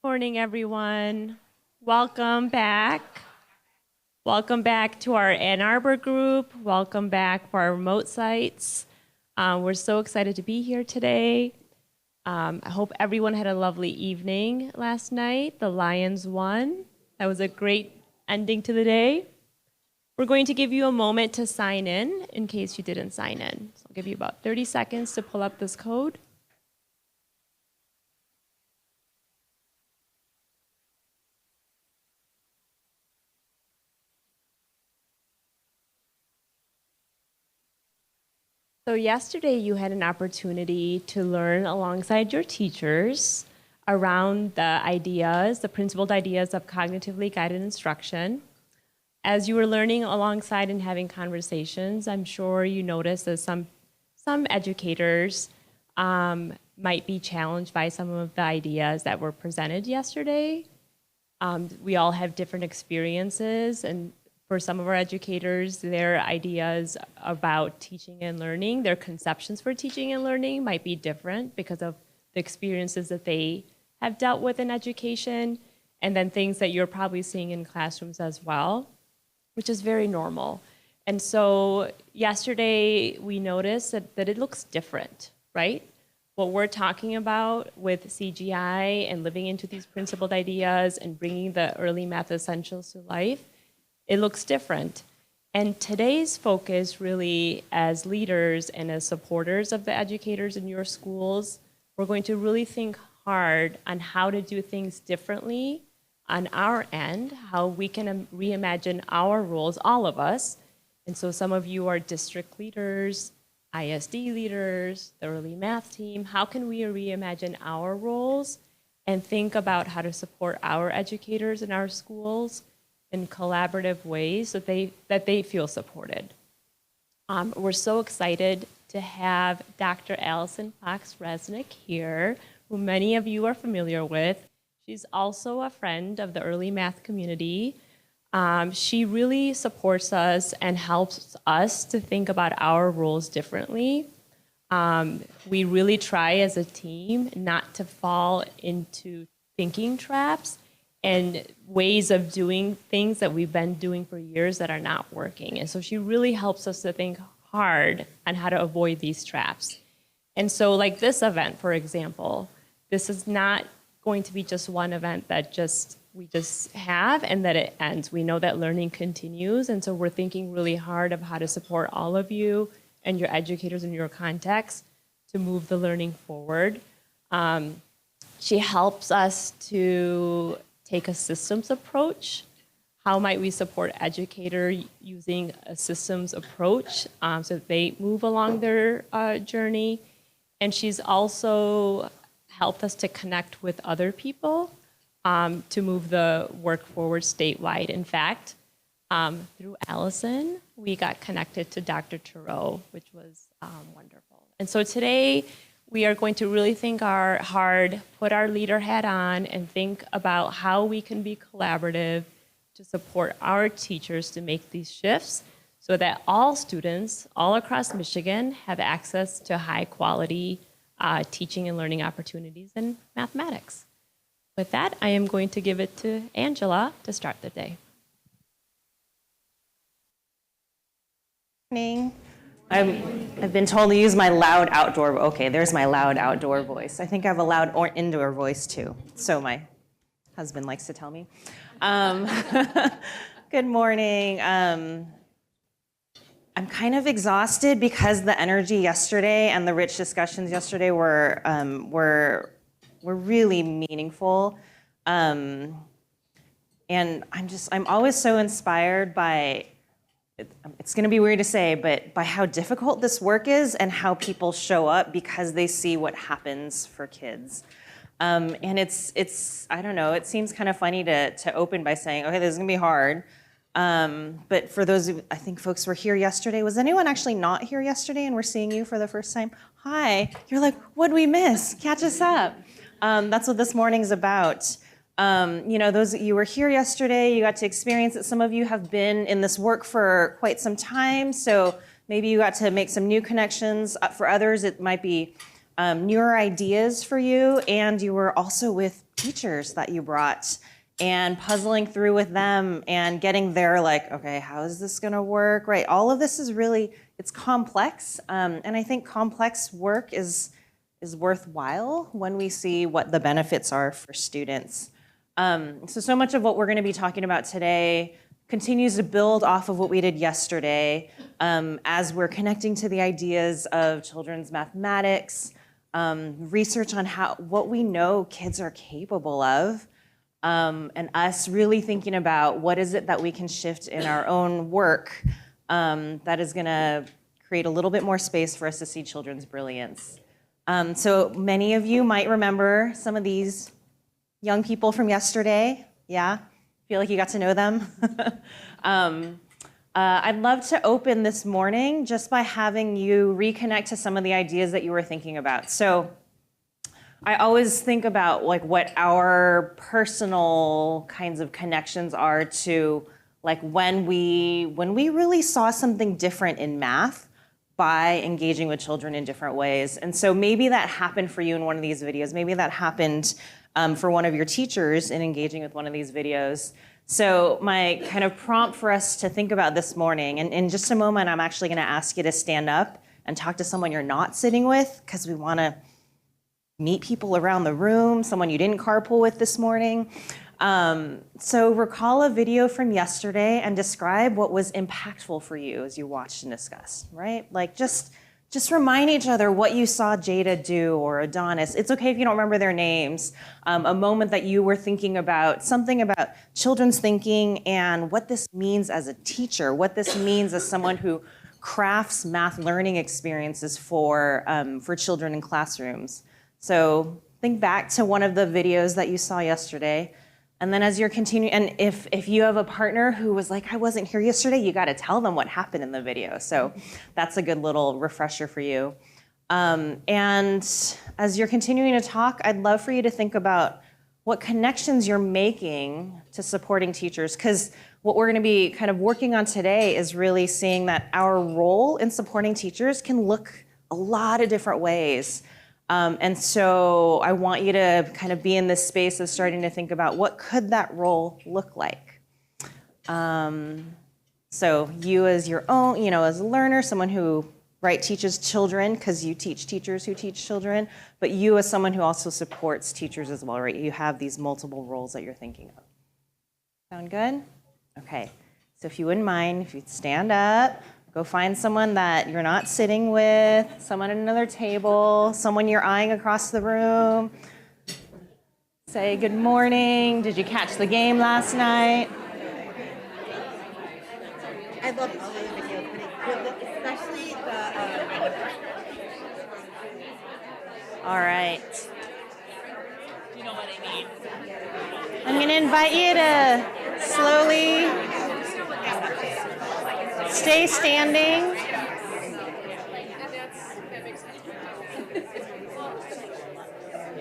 Morning, everyone. Welcome back. Welcome back to our Ann Arbor group. Welcome back for our remote sites. We're so excited to be here today. I hope everyone had a lovely evening last night. The Lions won. That was a great ending to the day. We're going to give you a moment to sign in case you didn't sign in. So I'll give you about 30 seconds to pull up this code. So yesterday you had an opportunity to learn alongside your teachers around the principled ideas of cognitively guided instruction. As you were learning alongside and having conversations, I'm sure you noticed that some educators might be challenged by some of the ideas that were presented yesterday. We all have different experiences, and for some of our educators, their ideas about teaching and learning, their conceptions for teaching and learning might be different because of the experiences that they have dealt with in education, and then things that you're probably seeing in classrooms as well, which is very normal. And so yesterday we noticed that it looks different, right? What we're talking about with CGI and living into these principled ideas and bringing the early math essentials to life, it looks different. And today's focus really, as leaders and as supporters of the educators in your schools, we're going to really think hard on how to do things differently on our end, how we can reimagine our roles, all of us. And so some of you are district leaders, ISD leaders, the early math team. How can we reimagine our roles and think about how to support our educators in our schools in collaborative ways so that they feel supported? We're so excited to have Dr. Allison Fox-Resnick here, who many of you are familiar with. She's also a friend of the early math community. She really supports us and helps us to think about our roles differently. We really try as a team not to fall into thinking traps and ways of doing things that we've been doing for years that are not working. And so she really helps us to think hard on how to avoid these traps. And so like this event, for example, this is not going to be just one event that we just have and that it ends. We know that learning continues, and so we're thinking really hard of how to support all of you and your educators in your context to move the learning forward. She helps us to take a systems approach. How might we support educator using a systems approach so that they move along their journey? And she's also helped us to connect with other people to move the work forward statewide. In fact, through Allison, we got connected to Dr. Turow, which was wonderful. And so today, we are going to really think hard, put our leader hat on, and think about how we can be collaborative to support our teachers to make these shifts so that all students all across Michigan have access to high quality teaching and learning opportunities in mathematics. With that, I am going to give it to Angela to start the day. Morning. I've been told to use my loud outdoor, okay, there's my loud outdoor voice. I think I have a loud or indoor voice too, so my husband likes to tell me. Good morning. I'm kind of exhausted because the energy yesterday and the rich discussions yesterday were really meaningful. And I'm always so inspired by, it's going to be weird to say, but by how difficult this work is and how people show up because they see what happens for kids. And it's I don't know, it seems kind of funny to open by saying, okay, this is going to be hard. But for those of, I think folks were here yesterday. Was anyone actually not here yesterday and we're seeing you for the first time? Hi. You're like, what'd we miss? Catch us up. That's what this morning's about. Those you were here yesterday, you got to experience it. Some of you have been in this work for quite some time, so maybe you got to make some new connections. For others, it might be newer ideas for you, and you were also with teachers that you brought and puzzling through with them and getting their like, okay, how is this gonna work, right? All of this is really, it's complex. And I think complex work is worthwhile when we see what the benefits are for students. So much of what we're gonna be talking about today continues to build off of what we did yesterday as we're connecting to the ideas of children's mathematics, research on what we know kids are capable of, and us really thinking about what is it that we can shift in our own work that is gonna create a little bit more space for us to see children's brilliance. So many of you might remember some of these young people from yesterday, yeah? Feel like you got to know them? I'd love to open this morning just by having you reconnect to some of the ideas that you were thinking about. So I always think about like what our personal kinds of connections are to like when we really saw something different in math by engaging with children in different ways. And so maybe that happened for you in one of these videos. Maybe that happened for one of your teachers in engaging with one of these videos. So my kind of prompt for us to think about this morning, and in just a moment, I'm actually gonna ask you to stand up and talk to someone you're not sitting with, because we wanna meet people around the room, someone you didn't carpool with this morning. So recall a video from yesterday and describe what was impactful for you as you watched and discussed, right? Like just remind each other what you saw Jada do or Adonis. It's okay if you don't remember their names. A moment that you were thinking about, something about children's thinking and what this means as a teacher, what this means as someone who crafts math learning experiences for children in classrooms. So think back to one of the videos that you saw yesterday. And then as you're continuing, and if you have a partner who was like, I wasn't here yesterday, you got to tell them what happened in the video. So that's a good little refresher for you. And as you're continuing to talk, I'd love for you to think about what connections you're making to supporting teachers, because what we're going to be kind of working on today is really seeing that our role in supporting teachers can look a lot of different ways. And so I want you to kind of be in this space of starting to think about what could that role look like. So you as your own, as a learner, someone who, right, teaches children, because you teach teachers who teach children, but you as someone who also supports teachers as well, right? You have these multiple roles that you're thinking of. Sound good? Okay. So if you wouldn't mind, if you'd stand up. Go find someone that you're not sitting with, someone at another table, someone you're eyeing across the room. Say good morning. Did you catch the game last night? I love all of the videos, especially the. All right. Do you know what I mean? I'm going to invite you to slowly stay standing.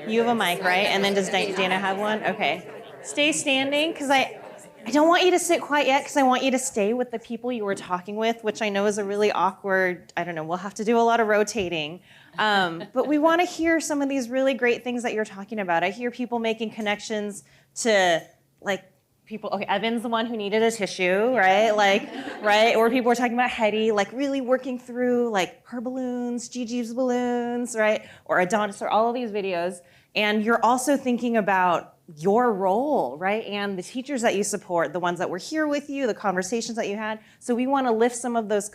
You have a mic, right? And then does Dana have one? Okay. Stay standing, because I don't want you to sit quite yet, because I want you to stay with the people you were talking with, which I know is a really awkward, I don't know, we'll have to do a lot of rotating. But we want to hear some of these really great things that you're talking about. I hear people making connections to, like, people, okay, Evan's the one who needed a tissue, right? Like, right? Or people were talking about Hetty, like really working through like her balloons, Gigi's balloons, right? Or Adonis, or all of these videos. And you're also thinking about your role, right? And the teachers that you support, the ones that were here with you, the conversations that you had. So we want to lift some of those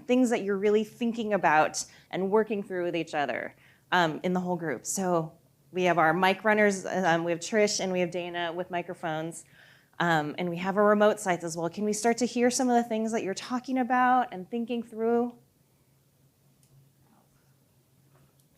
things that you're really thinking about and working through with each other in the whole group. So we have our mic runners, we have Trish and we have Dana with microphones. And we have our remote sites as well. Can we start to hear some of the things that you're talking about and thinking through?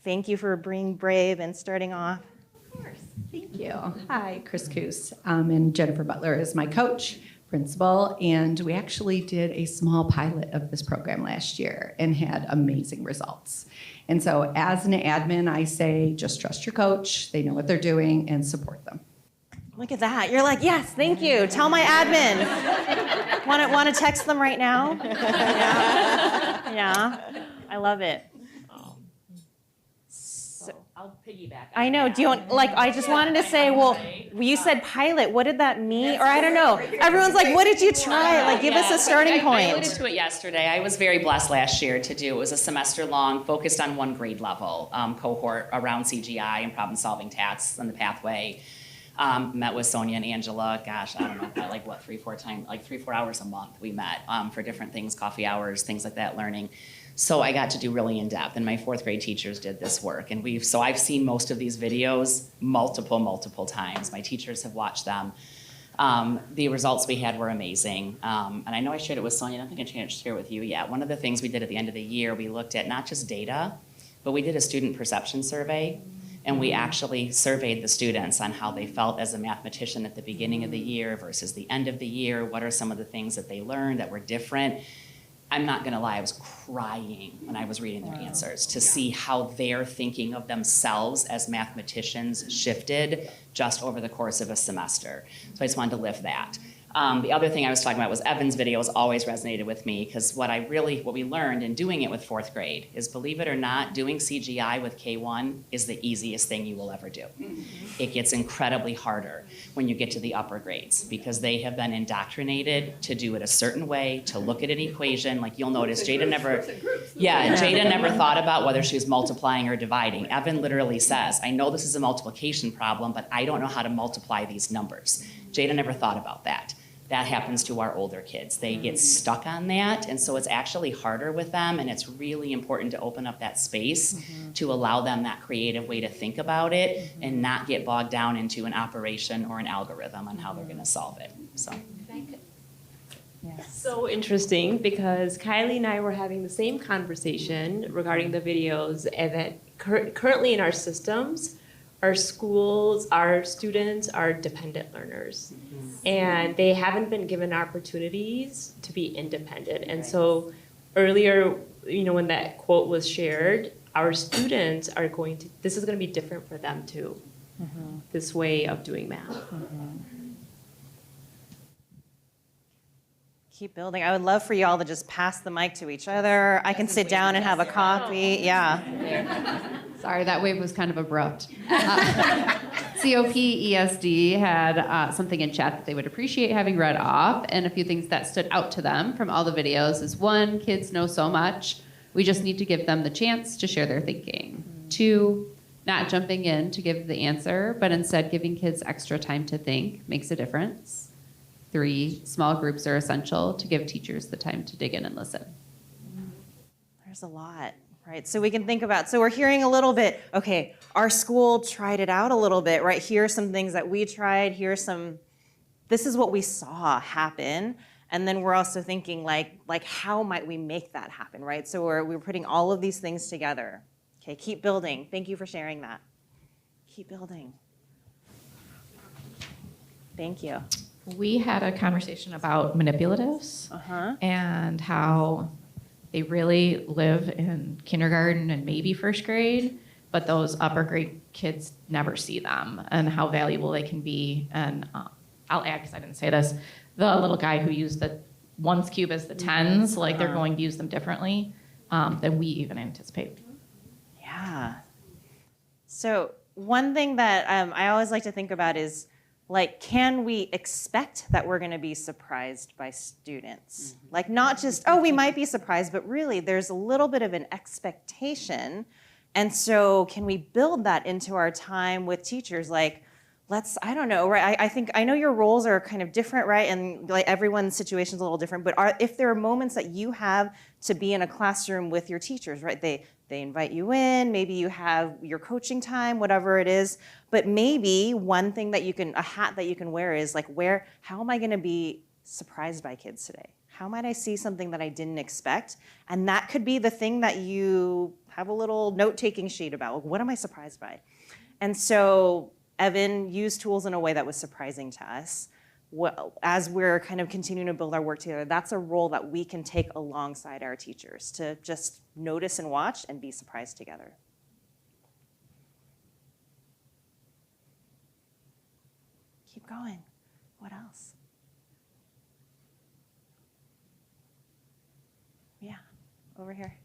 Thank you for being brave and starting off. Of course. Thank you. Hi, Chris Coos, and Jennifer Butler is my coach, principal, and we actually did a small pilot of this program last year and had amazing results. And so as an admin, I say just trust your coach, they know what they're doing, and support them. Look at that. You're like, yes, thank you. Tell my admin. Want to text them right now? Yeah. I love it. So I'll piggyback. I know. Do you want, like, I just wanted to say, well, You said pilot. What did that mean? Or I don't know. Everyone's like, what did you try? Like, give us a starting I point. alluded to it yesterday. I was very blessed last year to do. It was a semester long, focused on one grade level cohort around CGI and problem solving tasks and the pathway. Met with Sonia and Angela. Gosh, I don't know, like what, 3-4 hours a month we met for different things, coffee hours, things like that, learning. So I got to do really in depth, and my 4th grade teachers did this work, and I've seen most of these videos multiple times. My teachers have watched them. The results we had were amazing, and I know I shared it with Sonia. I don't think I shared it with you yet. One of the things we did at the end of the year, we looked at not just data, but we did a student perception survey. And we actually surveyed the students on how they felt as a mathematician at the beginning of the year versus the end of the year. What are some of the things that they learned that were different? I'm not gonna lie, I was crying when I was reading their answers to see how their thinking of themselves as mathematicians shifted just over the course of a semester. So I just wanted to lift that. The other thing I was talking about was Evan's videos always resonated with me because what we learned in doing it with 4th grade is, believe it or not, doing CGI with K1 is the easiest thing you will ever do. It gets incredibly harder when you get to the upper grades because they have been indoctrinated to do it a certain way, to look at an equation. Like you'll notice, Jada never thought about whether she was multiplying or dividing. Evan literally says, I know this is a multiplication problem, but I don't know how to multiply these numbers. Jada never thought about that. That happens to our older kids. They get stuck on that, and so it's actually harder with them, and it's really important to open up that space to allow them that creative way to think about it and not get bogged down into an operation or an algorithm on how they're gonna solve it, so. So interesting because Kylie and I were having the same conversation regarding the videos, and that currently in our systems, our schools, our students are dependent learners, and they haven't been given opportunities to be independent. And so earlier, when that quote was shared, our students are this is going to be different for them too, this way of doing math. Keep building. I would love for y'all to just pass the mic to each other. I can sit down and have a coffee. Yeah. Sorry, that wave was kind of abrupt. COP ESD had something in chat that they would appreciate having read off, and a few things that stood out to them from all the videos is 1, kids know so much. We just need to give them the chance to share their thinking. 2, not jumping in to give the answer, but instead giving kids extra time to think makes a difference. 3, small groups are essential to give teachers the time to dig in and listen. There's a lot, right? So we can think about, so we're hearing a little bit, okay, our school tried it out a little bit, right? Here's some things that we tried, this is what we saw happen. And then we're also thinking like how might we make that happen, right? So we're putting all of these things together. Okay, keep building. Thank you for sharing that. Keep building. Thank you. We had a conversation about manipulatives and how they really live in kindergarten and maybe 1st grade, but those upper grade kids never see them and how valuable they can be. And I'll add, because I didn't say this, the little guy who used the 1's cube as the 10s, like they're going to use them differently than we even anticipate. Yeah. So one thing that I always like to think about is, like, can we expect that we're going to be surprised by students? Like, not just, oh, we might be surprised, but really there's a little bit of an expectation. And so can we build that into our time with teachers? Like, I don't know, right? I know your roles are kind of different, right? And like everyone's situation is a little different, but if there are moments that you have to be in a classroom with your teachers, right? They invite you in, maybe you have your coaching time, whatever it is, but maybe one thing that a hat that you can wear is like, how am I gonna be surprised by kids today? How might I see something that I didn't expect? And that could be the thing that you have a little note-taking sheet about. Like, what am I surprised by? And so Evan used tools in a way that was surprising to us. Well, as we're kind of continuing to build our work together, that's a role that we can take alongside our teachers to just notice and watch and be surprised together. Keep going. What else? Yeah, over here.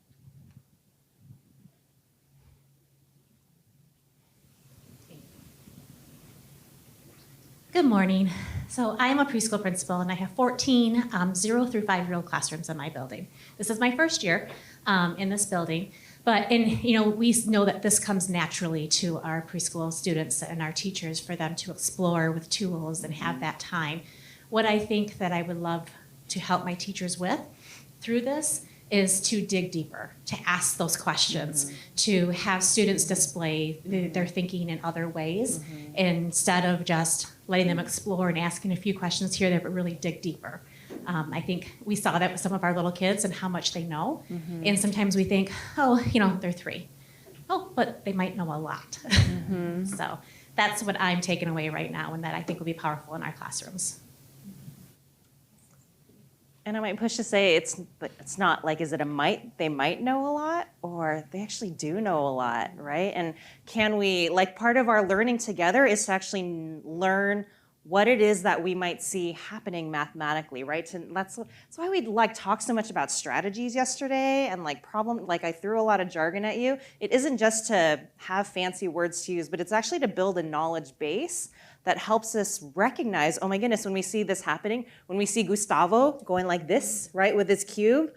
Good morning. So I'm a preschool principal and I have 14 0 through 5-year-old classrooms in my building. This is my first year in this building, we know that this comes naturally to our preschool students and our teachers for them to explore with tools and have that time. What I think that I would love to help my teachers with through this is to dig deeper, to ask those questions, to have students display their thinking in other ways instead of just letting them explore and asking a few questions here there, but really dig deeper. I think we saw that with some of our little kids and how much they know. And sometimes we think, they're 3. Oh, but they might know a lot. So that's what I'm taking away right now and that I think will be powerful in our classrooms. And I might push to say it's not like, is it a might? They might know a lot, or they actually do know a lot, right? And can we, like, part of our learning together is to actually learn what it is that we might see happening mathematically, right? That's why we talked so much about strategies yesterday and I threw a lot of jargon at you. It isn't just to have fancy words to use, but it's actually to build a knowledge base that helps us recognize, oh my goodness, when we see this happening, when we see Gustavo going like this, right, with his cube,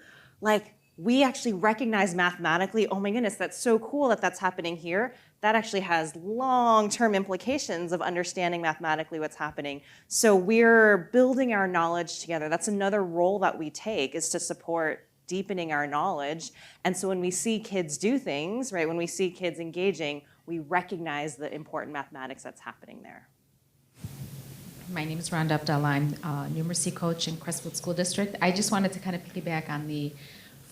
we actually recognize mathematically, oh my goodness, that's so cool that that's happening here. That actually has long-term implications of understanding mathematically what's happening. So we're building our knowledge together. That's another role that we take, is to support deepening our knowledge. And so when we see kids do things, right, when we see kids engaging, we recognize the important mathematics that's happening there. My name is Rhonda Abdallah. I'm a numeracy coach in Crestwood School District. I just wanted to kind of piggyback on the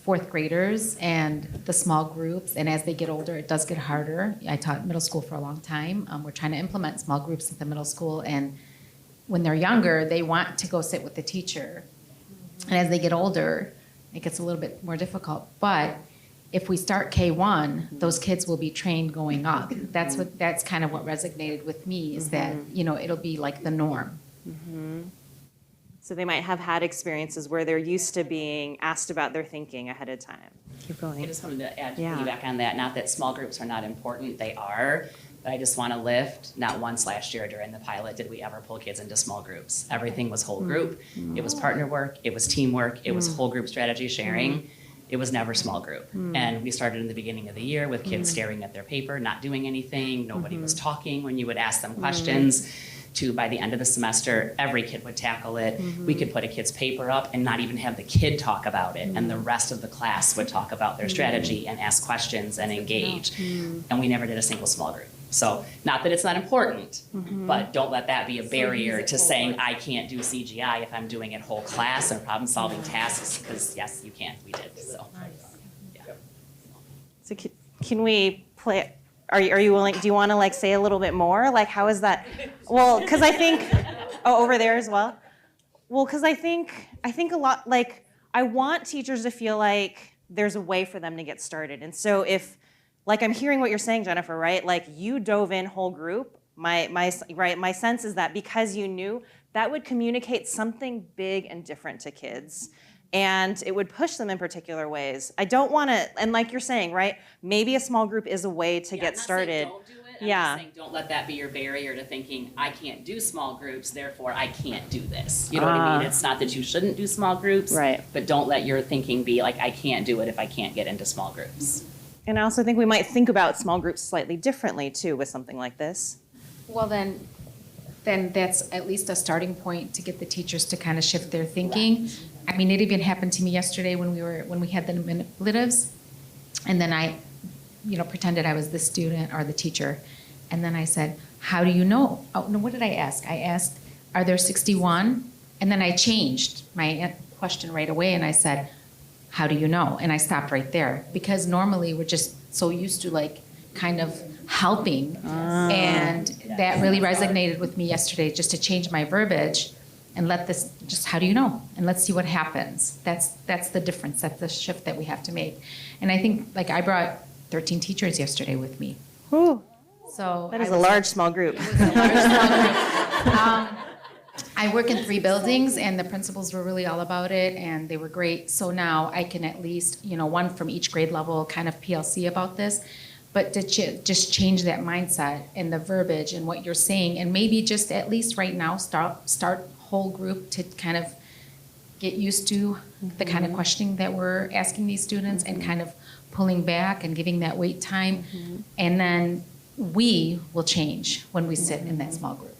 4th graders and the small groups, and as they get older, it does get harder. I taught middle school for a long time. We're trying to implement small groups at the middle school, and when they're younger, they want to go sit with the teacher. And as they get older, it gets a little bit more difficult. But if we start K1, those kids will be trained going up. That's kind of what resonated with me, is that, it'll be like the norm. So they might have had experiences where they're used to being asked about their thinking ahead of time. Keep going. I just wanted to add feedback on that. Not that small groups are not important, they are. But I just want to lift, not once last year during the pilot did we ever pull kids into small groups. Everything was whole group. It was partner work, it was teamwork, it was whole group strategy sharing. It was never small group. And we started in the beginning of the year with kids staring at their paper, not doing anything. Nobody was talking when you would ask them questions. To by the end of the semester, every kid would tackle it. We could put a kid's paper up and not even have the kid talk about it. And the rest of the class would talk about their strategy and ask questions and engage. And we never did a single small group. So not that it's not important, but don't let that be a barrier to saying I can't do CGI if I'm doing it whole class or problem solving tasks, because yes, you can. We did. So, yeah. So can we play? Are you willing? Do you want to say a little bit more? How is that? Well, because I think, over there as well. Well, because I think a lot. I want teachers to feel like there's a way for them to get started. And so if, I'm hearing what you're saying, Jennifer, right? You dove in whole group. My sense is that because you knew, that would communicate something big and different to kids. And it would push them in particular ways. I don't want to, and like you're saying, right? Maybe a small group is a way to get started. Don't do it. I'm just saying don't let that be your barrier to thinking I can't do small groups, therefore I can't do this. You know what I mean? It's not that you shouldn't do small groups, right? But don't let your thinking be I can't do it if I can't get into small groups. And I also think we might think about small groups slightly differently too with something like this. Well, then that's at least a starting point to get the teachers to kind of shift their thinking. I mean, it even happened to me yesterday when we had the manipulatives, and then I, pretended I was the student or the teacher, and then I said, "How do you know?" Oh no, what did I ask? I asked, "Are there 61?" And then I changed my question right away, and I said, "How do you know?" And I stopped right there, because normally we're just so used to kind of helping, and that really resonated with me yesterday, just to change my verbiage and let this just, how do you know? And let's see what happens. That's the difference. That's the shift that we have to make. And I think I brought 13 teachers yesterday with me. Ooh, so that is a large small group. It was a large small group. I work in 3 buildings, and the principals were really all about it, and they were great. So now I can at least, one from each grade level kind of PLC about this. but to just change that mindset and the verbiage and what you're saying, and maybe just at least right now start whole group to kind of get used to the kind of questioning that we're asking these students and kind of pulling back and giving that wait time. And then we will change when we sit in that small group.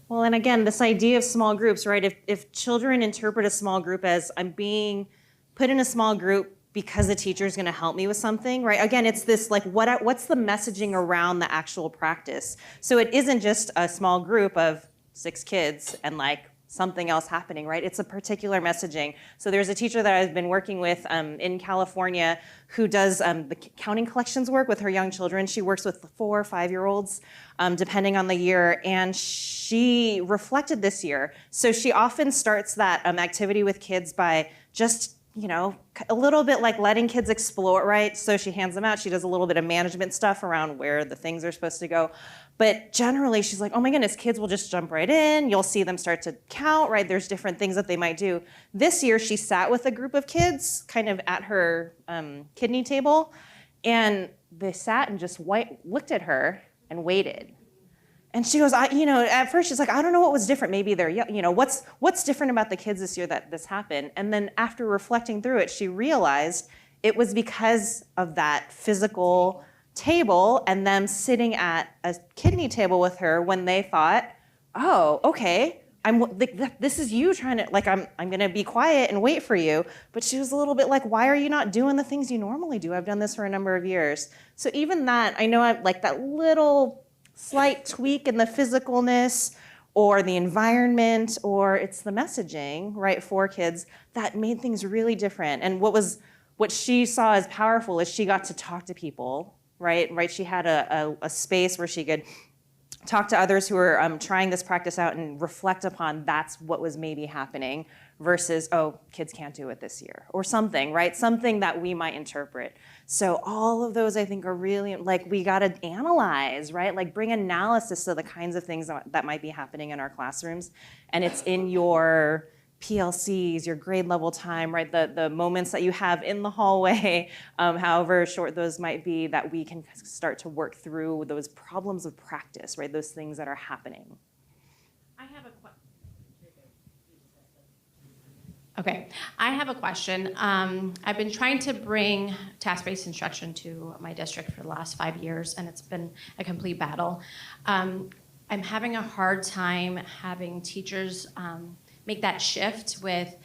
Well, and again, this idea of small groups, right? If children interpret a small group as I'm being put in a small group because the teacher is going to help me with something, right? Again, it's this like, what's the messaging around the actual practice? So it isn't just a small group of 6 kids and like something else happening, right? It's a particular messaging. So there's a teacher that I've been working with in California who does the counting collections work with her young children. She works with 4 or 5-year-olds, depending on the year, and she reflected this year. So she often starts that activity with kids by just a little bit like letting kids explore, right? So she hands them out. She does a little bit of management stuff around where the things are supposed to go. But generally, she's like, oh my goodness, kids will just jump right in. You'll see them start to count, right? There's different things that they might do. This year, she sat with a group of kids kind of at her kidney table, and they sat and just looked at her and waited. And she goes, at first she's like, I don't know what was different. Maybe they're, what's different about the kids this year that this happened? And then after reflecting through it, she realized it was because of that physical table and them sitting at a kidney table with her when they thought, oh, okay, this is you trying to, like, I'm going to be quiet and wait for you. But she was a little bit like, why are you not doing the things you normally do? I've done this for a number of years. So even that, I know I'm like that little slight tweak in the physicalness or the environment, or it's the messaging, right, for kids that made things really different. And what she saw as powerful is she got to talk to people, right? She had a space where she could talk to others who were trying this practice out and reflect upon that's what was maybe happening versus, oh, kids can't do it this year or something, right? Something that we might interpret. So all of those I think are really, like, we gotta analyze, right? Like bring analysis to the kinds of things that might be happening in our classrooms. And it's in your PLCs, your grade level time, right? The moments that you have in the hallway, however short those might be, that we can start to work through those problems of practice, right? Those things that are happening. I have a Okay, I have a question. I've been trying to bring task-based instruction to my district for the last 5 years, and it's been a complete battle. I'm having a hard time having teachers make that shift with,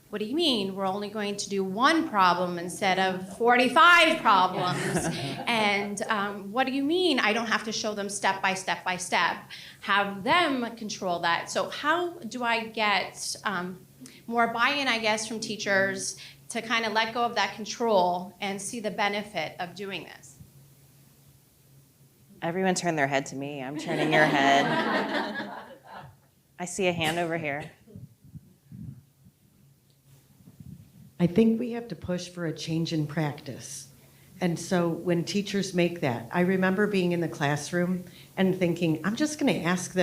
what do you mean? We're only going to do one problem instead of 45 problems. And what do you mean? I don't have to show them step by step by step. Have them control that. So how do I get more buy-in, I guess, from teachers to kind of let go of that control and see the benefit of doing this? Everyone turn their head to me. I'm turning your head. I see a hand over here. I think we have to push for a change in practice. And so when teachers make that, I remember being in the classroom and thinking, I'm just going to ask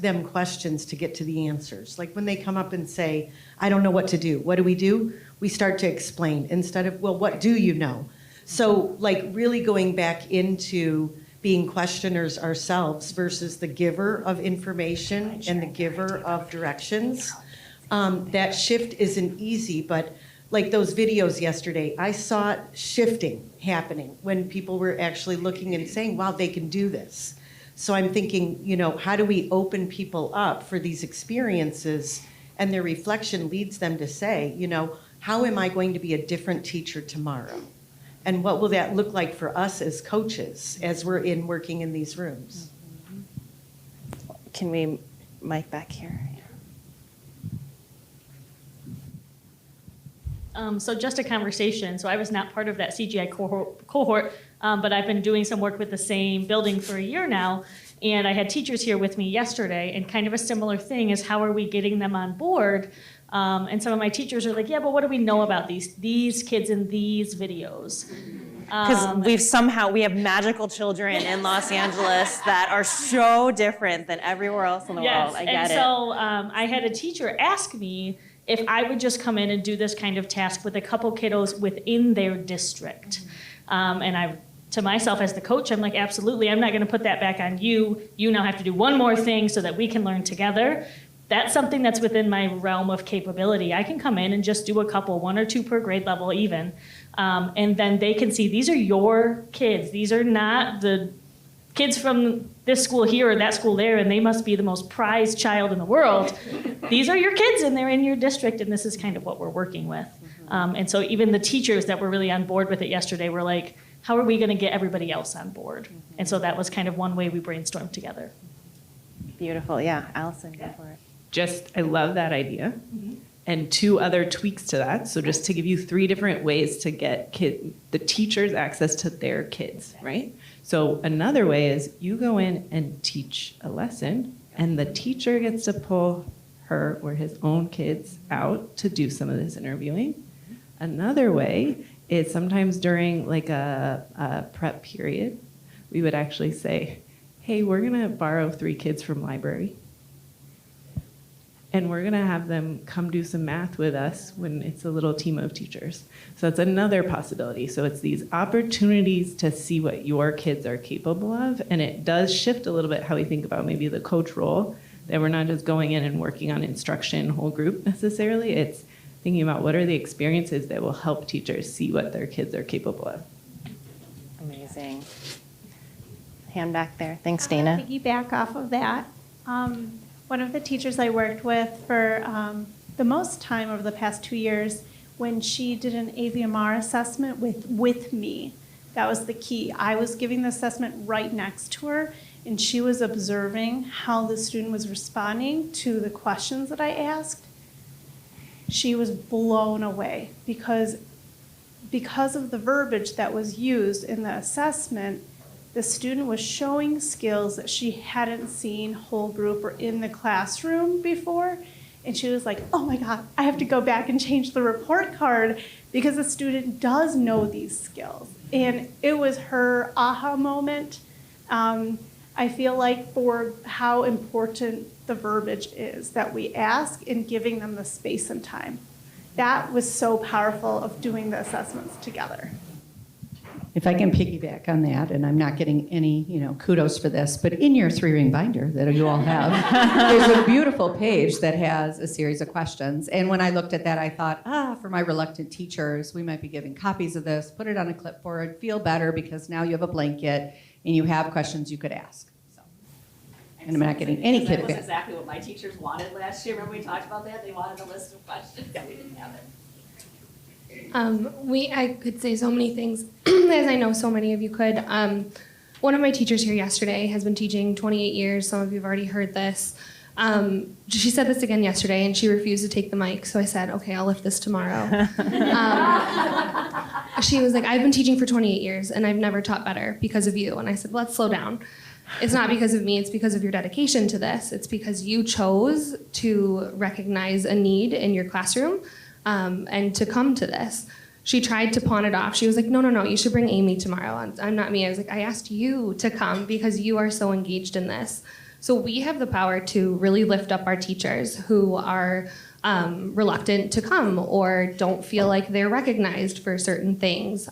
them questions to get to the answers. Like when they come up and say, I don't know what to do. What do? We start to explain instead of, well, what do you know? So like really going back into being questioners ourselves versus the giver of information and the giver of directions. That shift isn't easy, but like those videos yesterday, I saw shifting happening when people were actually looking and saying, wow, they can do this. So I'm thinking, how do we open people up for these experiences? And their reflection leads them to say, how am I going to be a different teacher tomorrow? And what will that look like for us as coaches as we're working in these rooms? Can we mic back here? So just a conversation. So I was not part of that CGI cohort, but I've been doing some work with the same building for a year now. And I had teachers here with me yesterday, and kind of a similar thing is how are we getting them on board? And some of my teachers are like, yeah, but what do we know about these kids in these videos? Because we have magical children in Los Angeles that are so different than everywhere else in the world. I get it. So I had a teacher ask me if I would just come in and do this kind of task with a couple kiddos within their district. And I to myself as the coach, I'm like, absolutely, I'm not going to put that back on you. You now have to do one more thing so that we can learn together. That's something that's within my realm of capability. I can come in and just do a couple, 1 or 2 per grade level even. And then they can see these are your kids. These are not the kids from this school here or that school there, and they must be the most prized child in the world. These are your kids, and they're in your district, and this is kind of what we're working with. And so even the teachers that were really on board with it yesterday were like, how are we going to get everybody else on board? And so that was kind of one way we brainstormed together. Beautiful. Yeah, Allison, go for it. I love that idea. And 2 other tweaks to that. So just to give you 3 different ways to get the teachers access to their kids, right? So another way is you go in and teach a lesson, and the teacher gets to pull her or his own kids out to do some of this interviewing. Another way is sometimes during like a prep period, we would actually say, hey, we're gonna borrow 3 kids from library, and we're gonna have them come do some math with us when it's a little team of teachers. So it's another possibility. So it's these opportunities to see what your kids are capable of, and it does shift a little bit how we think about maybe the coach role, that we're not just going in and working on instruction whole group necessarily. It's thinking about what are the experiences that will help teachers see what their kids are capable of. Amazing. Hand back there. Thanks, Dana. Piggyback off of that. One of the teachers I worked with for the most time over the past 2 years, when she did an AVMR assessment with me, that was the key. I was giving the assessment right next to her, and she was observing how the student was responding to the questions that I asked. She was blown away because of the verbiage that was used in the assessment. The student was showing skills that she hadn't seen whole group or in the classroom before. And she was like, oh my God, I have to go back and change the report card because the student does know these skills. And it was her aha moment. I feel like for how important the verbiage is that we ask and giving them the space and time. That was so powerful of doing the assessments together. If I can piggyback on that, and I'm not getting any, kudos for this, but in your 3-ring binder that you all have, there's a beautiful page that has a series of questions. And when I looked at that, I thought, for my reluctant teachers, we might be giving copies of this, put it on a clipboard, feel better because now you have a blanket and you have questions you could ask. So, and I'm not getting any That was kickback. exactly what my teachers wanted last year. Remember we talked about that? They wanted a list of questions. We didn't have it. I could say so many things, as I know so many of you could. One of my teachers here yesterday has been teaching 28 years. Some of you have already heard this. She said this again yesterday, and she refused to take the mic. So I said, okay, I'll lift this tomorrow. She was like, I've been teaching for 28 years, and I've never taught better because of you. And I said, let's slow down. It's not because of me, it's because of your dedication to this. It's because you chose to recognize a need in your classroom and to come to this. She tried to pawn it off. She was like, no, you should bring Amy tomorrow. I'm not me. I was like, I asked you to come because you are so engaged in this. So we have the power to really lift up our teachers who are reluctant to come or don't feel like they're recognized for certain things.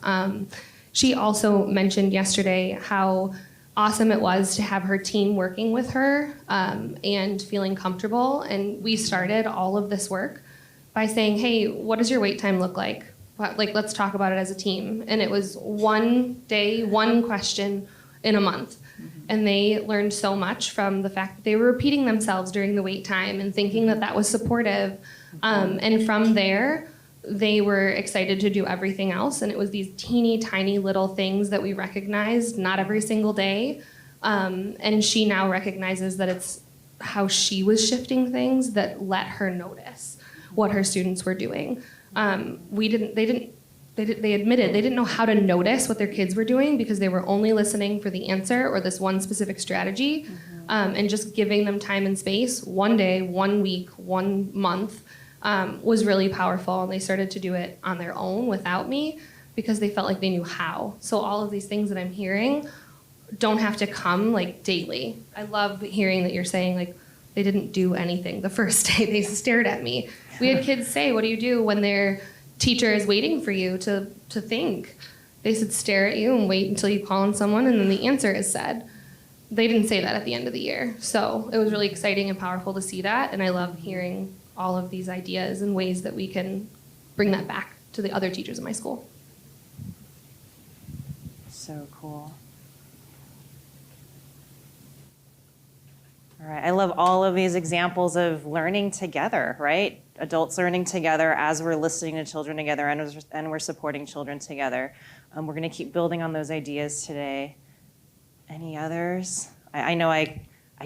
She also mentioned yesterday how awesome it was to have her team working with her and feeling comfortable. And we started all of this work by saying, hey, what does your wait time look like? Let's talk about it as a team. And it was one day, one question in a month. And they learned so much from the fact that they were repeating themselves during the wait time and thinking that that was supportive. And from there, they were excited to do everything else. And it was these teeny tiny little things that we recognized, not every single day. And she now recognizes that it's how she was shifting things that let her notice what her students were doing. They admitted they didn't know how to notice what their kids were doing because they were only listening for the answer or this one specific strategy, and just giving them time and space, one day, 1 week, 1 month, was really powerful. And they started to do it on their own without me because they felt like they knew how. So all of these things that I'm hearing don't have to come like daily. I love hearing that you're saying like they didn't do anything the first day. They stared at me. We had kids say, what do you do when their teacher is waiting for you to think? They said stare at you and wait until you call on someone and then the answer is said. They didn't say that at the end of the year. So it was really exciting and powerful to see that. And I love hearing all of these ideas and ways that we can bring that back to the other teachers in my school. So cool. All right, I love all of these examples of learning together, right? Adults learning together as we're listening to children together and we're supporting children together. We're going to keep building on those ideas today. Any others? I know I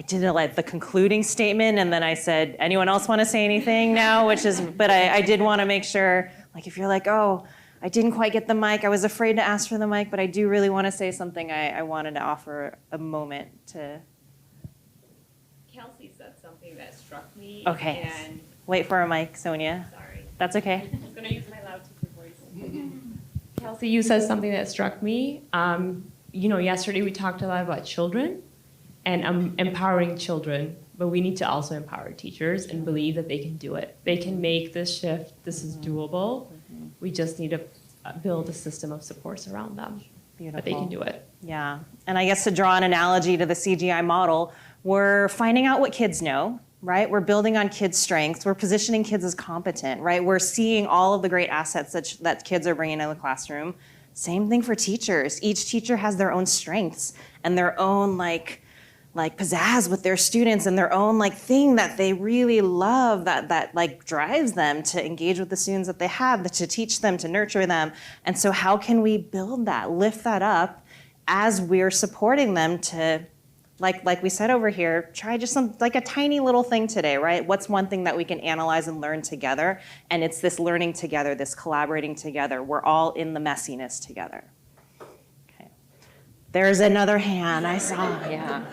did it like the concluding statement and then I said, anyone else want to say anything now? But I did want to make sure, like if you're like, oh, I didn't quite get the mic, I was afraid to ask for the mic, but I do really want to say something. I wanted to offer a moment to. Kelsey said something that struck me. Okay. And wait for a mic, Sonia. sorry. That's okay. I was going to use my loud teacher voice. Kelsey, you said something that struck me. Yesterday we talked a lot about children and empowering children, but we need to also empower teachers and believe that they can do it. They can make this shift. This is doable. We just need to build a system of supports around them. Beautiful. But they can do it. Yeah. And I guess to draw an analogy to the CGI model, we're finding out what kids know, right? We're building on kids' strengths. We're positioning kids as competent, right? We're seeing all of the great assets that kids are bringing in the classroom. Same thing for teachers. Each teacher has their own strengths and their own like pizzazz with their students and their own like thing that they really love that like drives them to engage with the students that they have, to teach them, to nurture them. And so how can we build that, lift that up as we're supporting them to, like we said over here, try just like a tiny little thing today, right? What's one thing that we can analyze and learn together? And it's this learning together, this collaborating together. We're all in the messiness together. Okay. There's another hand I saw, yeah.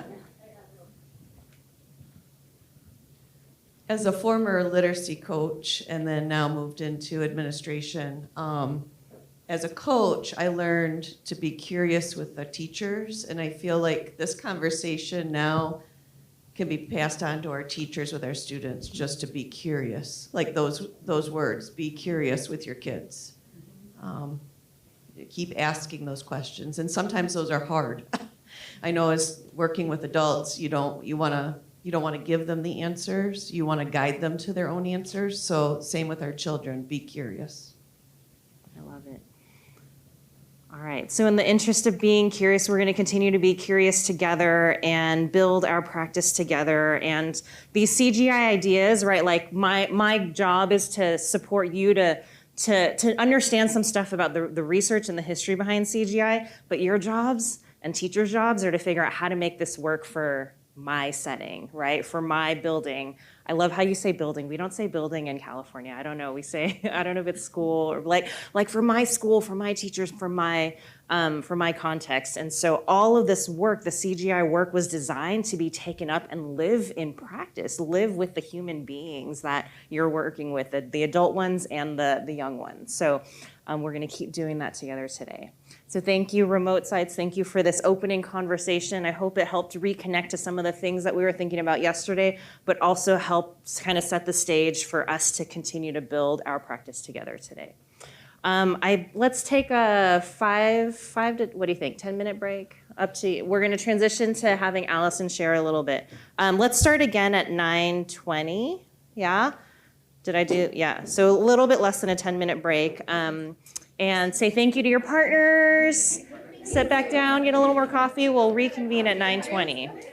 As a former literacy coach and then now moved into administration, as a coach, I learned to be curious with the teachers, and I feel like this conversation now can be passed on to our teachers with our students, just to be curious. Like those words, be curious with your kids. Keep asking those questions, and sometimes those are hard. I know as working with adults, you don't want to give them the answers. You want to guide them to their own answers. So same with our children, be curious. I love it. All right, so in the interest of being curious, we're going to continue to be curious together and build our practice together. And these CGI ideas, right, like my job is to support you to understand some stuff about the research and the history behind CGI, but your jobs and teachers' jobs are to figure out how to make this work for my setting, right? For my building. I love how you say building. We don't say building in California. I don't know. We say, I don't know if it's school or like for my school, for my teachers, for my context. And so all of this work, the CGI work, was designed to be taken up and live in practice, live with the human beings that you're working with, the adult ones and the young ones. So we're going to keep doing that together today. So thank you, remote sites. Thank you for this opening conversation. I hope it helped reconnect to some of the things that we were thinking about yesterday, but also helps kind of set the stage for us to continue to build our practice together today. Let's take a what do you think, 10-minute break? Up to you. We're going to transition to having Allison share a little bit. Let's start again at 9:20. Yeah? Did I do? Yeah. So a little bit less than a 10-minute break. And say thank you to your partners. Sit back down, get a little more coffee. We'll reconvene at 9:20.